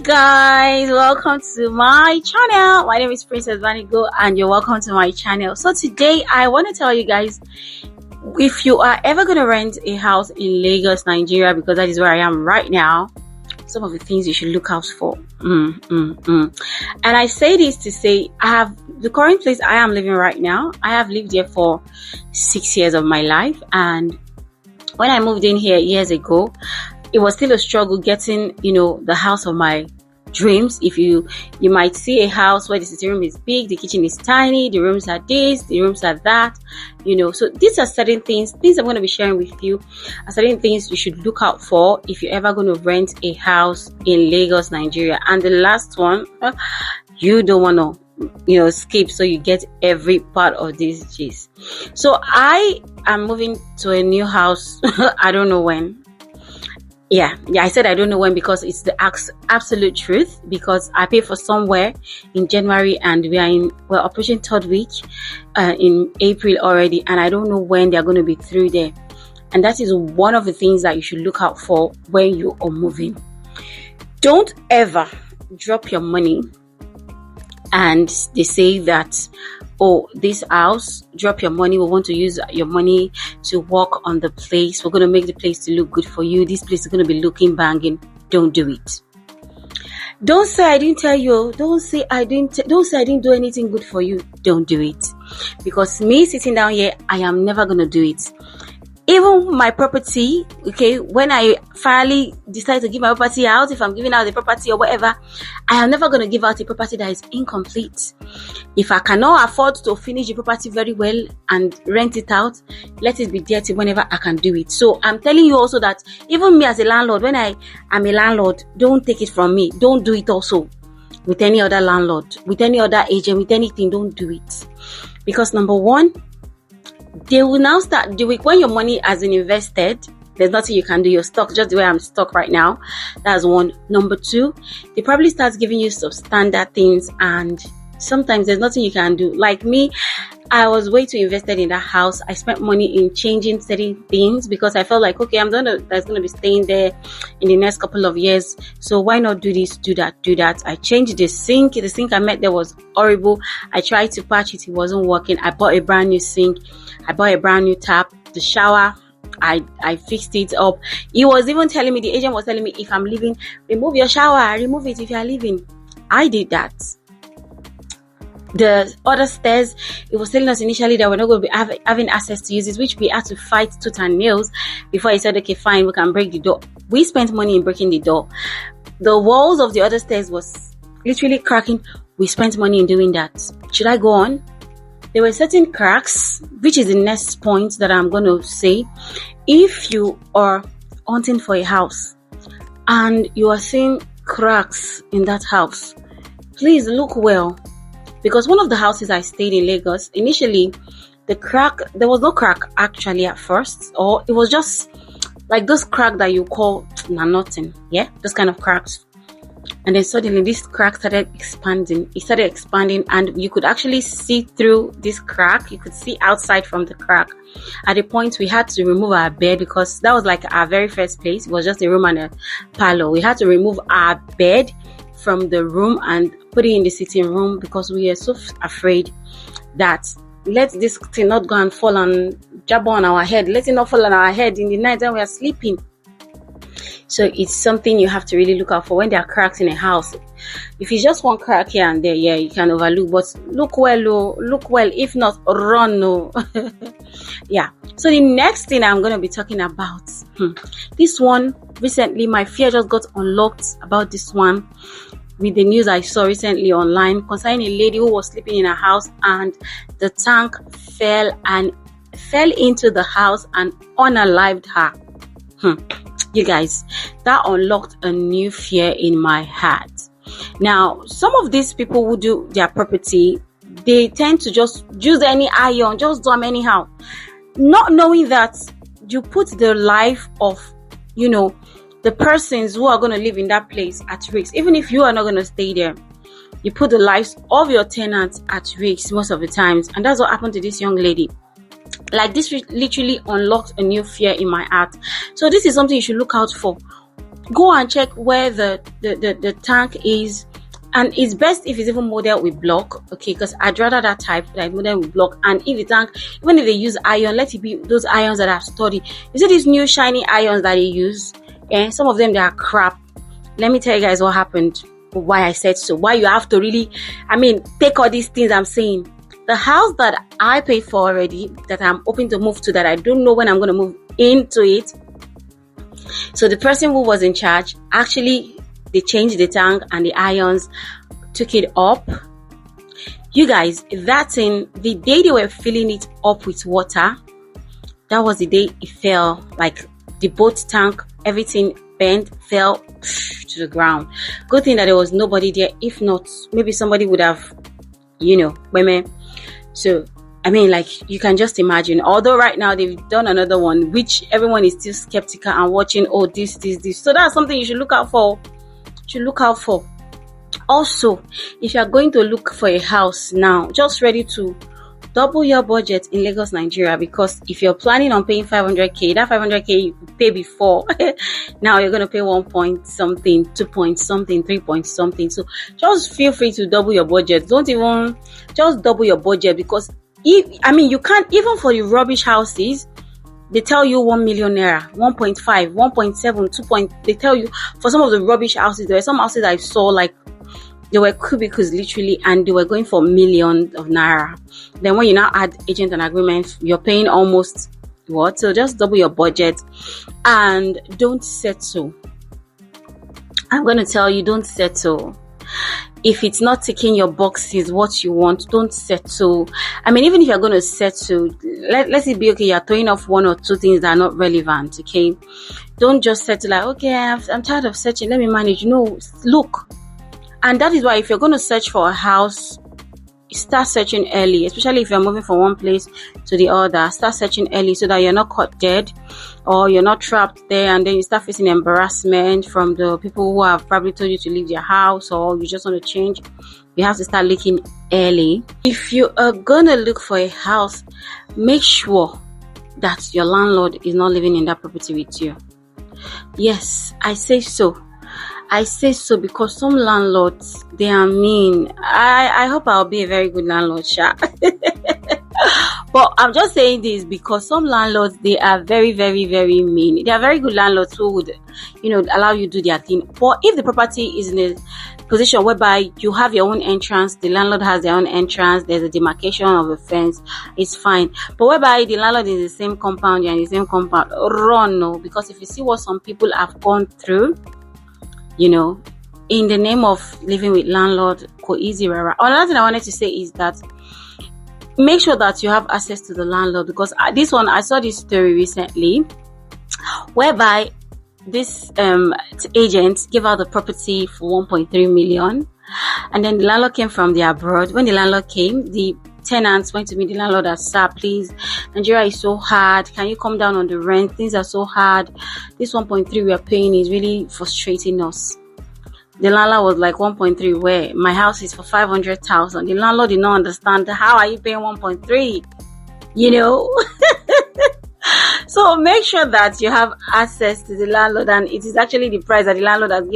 guys, welcome to my channel. My name is Princess Vanigo and you're welcome to my channel. So today I want to tell you guys, if you are ever going to rent a house in Lagos, Nigeria, because that is where I am right now, some of the things you should look out for. And I say this to say, I have the current place I am living right now. I have lived here for 6 years of my life, and when I moved in here years ago, it was still a struggle getting, the house of my dreams. If you might see a house where the sitting room is big, the kitchen is tiny, the rooms are this, the rooms are that, so these are certain things I'm going to be sharing with you, are certain things you should look out for if you're ever going to rent a house in Lagos, Nigeria. And the last one, you don't want to skip, so you get every part of this gist. So I am moving to a new house. I don't know when. Yeah, I said I don't know when because it's the absolute truth, because I paid for somewhere in January and we're approaching third week in April already, and I don't know when they're going to be through there. And that is one of the things that you should look out for when you are moving. Don't ever drop your money and they say that, oh, this house, drop your money, we want to use your money to work on the place, we're going to make the place to look good for you, this place is going to be looking banging. Don't do it. Don't say I didn't tell you. Don't say I didn't do anything good for you. Don't do it, because me sitting down here, I am never going to do it. Even my property, okay, when I finally decide to give my property out, if I'm giving out the property or whatever, I am never going to give out a property that is incomplete. If I cannot afford to finish the property very well and rent it out, let it be dirty whenever I can do it. So I'm telling you also that even me as a landlord, when I am a landlord, don't take it from me. Don't do it also with any other landlord, with any other agent, with anything. Don't do it. Because number one, they will now start doing, when your money has been invested, there's nothing you can do. You're stuck just the way I'm stuck right now. That's one. Number two, they probably start giving you some standard things, and sometimes there's nothing you can do. Like me, I was way too invested in that house. I spent money in changing certain things because I felt like, okay, that's gonna be staying there in the next couple of years. So why not do this, do that? I changed the sink. The sink I met there was horrible. I tried to patch it wasn't working. I bought a brand new sink. I bought a brand new tap. The shower, I fixed it up. The agent was telling me, if I'm leaving, remove your shower, remove it if you are leaving. I did that. The other stairs, it was telling us initially that we're not going to be having access to use it, which we had to fight tooth and nails before he said, okay, fine, we can break the door. We spent money in breaking the door. The walls of the other stairs was literally cracking. We spent money in doing that. Should I go on? There were certain cracks, which is the next point that I'm going to say. If you are hunting for a house and you are seeing cracks in that house, please look well. Because one of the houses I stayed in Lagos, initially, there was no crack actually at first, or it was just like those cracks that you call nothing, yeah, those kind of cracks. And then suddenly this crack started expanding. It started expanding, and you could actually see through this crack. You could see outside from the crack. At a point, we had to remove our bed because that was like our very first place. It was just a room and a parlor. We had to remove our bed from the room and put it in the sitting room because we are so afraid that let this thing not go and fall and jab on our head. Let it not fall on our head in the night when we are sleeping. So it's something you have to really look out for when there are cracks in a house. If it's just one crack here and there, yeah, you can overlook, but look well. If not, run. No. Yeah. So the next thing I'm going to be talking about, this one, recently my fear just got unlocked about this one with the news I saw recently online concerning a lady who was sleeping in her house and the tank fell into the house and unalived her. You guys, that unlocked a new fear in my heart. Now, some of these people who do their property, they tend to just use any iron, just do them anyhow, not knowing that you put the life of, the persons who are going to live in that place at risk. Even if you are not going to stay there, you put the lives of your tenants at risk most of the times. And that's what happened to this young lady. Like, this literally unlocked a new fear in my heart. So this is something you should look out for. go and check where the tank is. And it's best if it's even modeled with block, okay, because I'd rather that type, like modeled with block. And if the tank, even if they use iron, let it be those irons that I've studied. You see these new shiny irons that they use, and some of them, they are crap. Let me tell you guys what happened, why I said so, why you have to really, take all these things I'm saying. The house that I paid for already, that I'm hoping to move to, that I don't know when I'm going to move into it. So the person who was in charge, actually, they changed the tank and the irons, took it up. You guys, that thing, the day they were filling it up with water, that was the day it fell. Like the boat tank, everything bent, fell to the ground. Good thing that there was nobody there. If not, maybe somebody would have, women. So, like, you can just imagine. Although right now they've done another one, which everyone is still skeptical and watching. Oh, this. So that's something you should look out for. Also, if you are going to look for a house now, just ready to double your budget in Lagos, Nigeria, because if you're planning on paying 500k, that 500k you could pay before, now you're going to pay 1 point something, 2 point something, 3 point something. So just feel free to double your budget. Just double your budget, because you can't, even for the rubbish houses, they tell you 1 million naira, 1.5, 1.7, 2 point. They tell you for some of the rubbish houses. There were some houses I saw, like, they were cubicles literally, and they were going for millions of naira. Then when you now add agent and agreement, you're paying almost what? So just double your budget and don't settle. I'm going to tell you, don't settle. If it's not ticking your boxes, what you want, don't settle. Even if you're going to settle, let's it be okay, you're throwing off 1 or 2 things that are not relevant, okay? Don't just settle like, okay, I'm tired of searching, let me manage. No, look. And that is why if you're going to search for a house, start searching early, especially if you're moving from one place to the other. Start searching early so that you're not caught dead, or you're not trapped there and then you start facing embarrassment from the people who have probably told you to leave their house, or you just want to change. You have to start looking early. If you are gonna look for a house, make sure that your landlord is not living in that property with you. Yes, I say so because some landlords, they are mean. I hope I'll be a very good landlord, sha. But I'm just saying this because some landlords, they are very, very, very mean. They are very good landlords who would, allow you to do their thing. But if the property is in a position whereby you have your own entrance, the landlord has their own entrance, there's a demarcation of a fence, it's fine. But whereby the landlord is in the same compound, you're in the same compound, run, no. Because if you see what some people have gone through, in the name of living with landlord, easy rara. Another thing I wanted to say is that make sure that you have access to the landlord, because this one, I saw this story recently whereby this agent gave out the property for 1.3 million, and then the landlord came from the abroad. When the landlord came, the tenants went to meet the landlord and said, please, Nigeria is so hard, can you come down on the rent? Things are so hard. This 1.3 we are paying is really frustrating us. The landlord was like, 1.3 where? My house is for 500,000. The landlord did not understand. How are you paying 1.3? So make sure that you have access to the landlord, and it is actually the price that the landlord has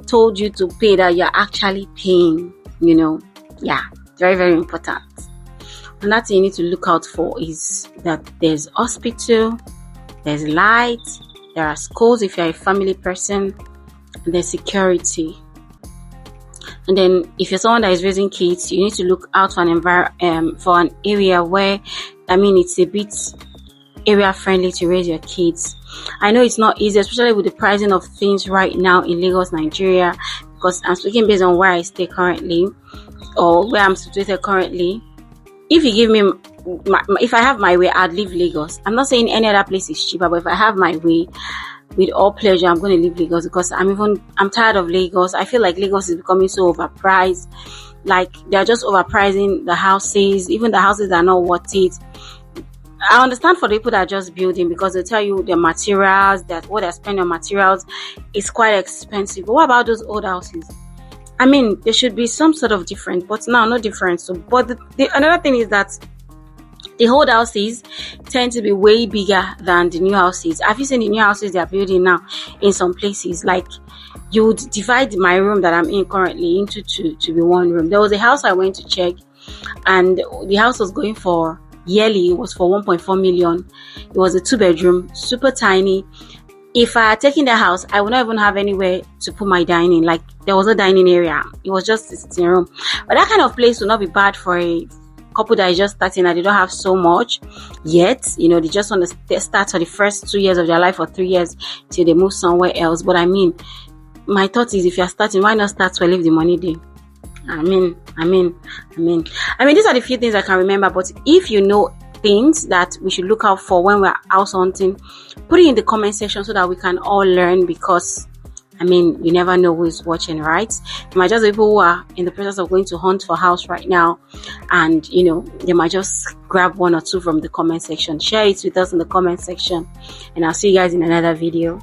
told you to pay that you're actually paying. Yeah, very, very important. Another thing you need to look out for is that there's hospital, there's light, there are schools if you're a family person, and there's security. And then if you're someone that is raising kids, you need to look out for an area where, it's a bit area friendly to raise your kids. I know it's not easy, especially with the pricing of things right now in Lagos, Nigeria, because I'm speaking based on where I stay currently, or where I'm situated currently. If you give me if I have my way, I'd leave Lagos. I'm not saying any other place is cheaper, but if I have my way, with all pleasure, I'm going to leave Lagos, because I'm tired of Lagos. I feel like Lagos is becoming so overpriced. Like, they're just overpricing the houses. Even the houses are not worth it. I understand for the people that are just building, because they tell you the materials, that what they're spending on materials is quite expensive. But what about those old houses? There should be some sort of difference, but now no difference. So, but another thing is that The old houses tend to be way bigger than the new houses. Have you seen the new houses they are building now in some places? Like, you would divide my room that I'm in currently into two to be one room. There was a house I went to check, and the house was going for yearly, it was for 1.4 million. It was a 2-bedroom, super tiny. If I had taken the house, I would not even have anywhere to put my dining. Like, there was a dining area, it was just a sitting room. But that kind of place would not be bad for a couple that is just starting and they don't have so much yet. You know, they just want to start for the first 2 years of their life or 3 years till they move somewhere else. But I mean, my thought is, if you're starting, why not start to leave the money there? I mean, these are the few things I can remember. But if you know things that we should look out for when we're house hunting, put it in the comment section so that we can all learn, because I mean, you never know who is watching, right? There might just be people who are in the process of going to hunt for house right now, and you know, they might just grab one or two from the comment section. Share it with us in the comment section, and I'll see you guys in another video.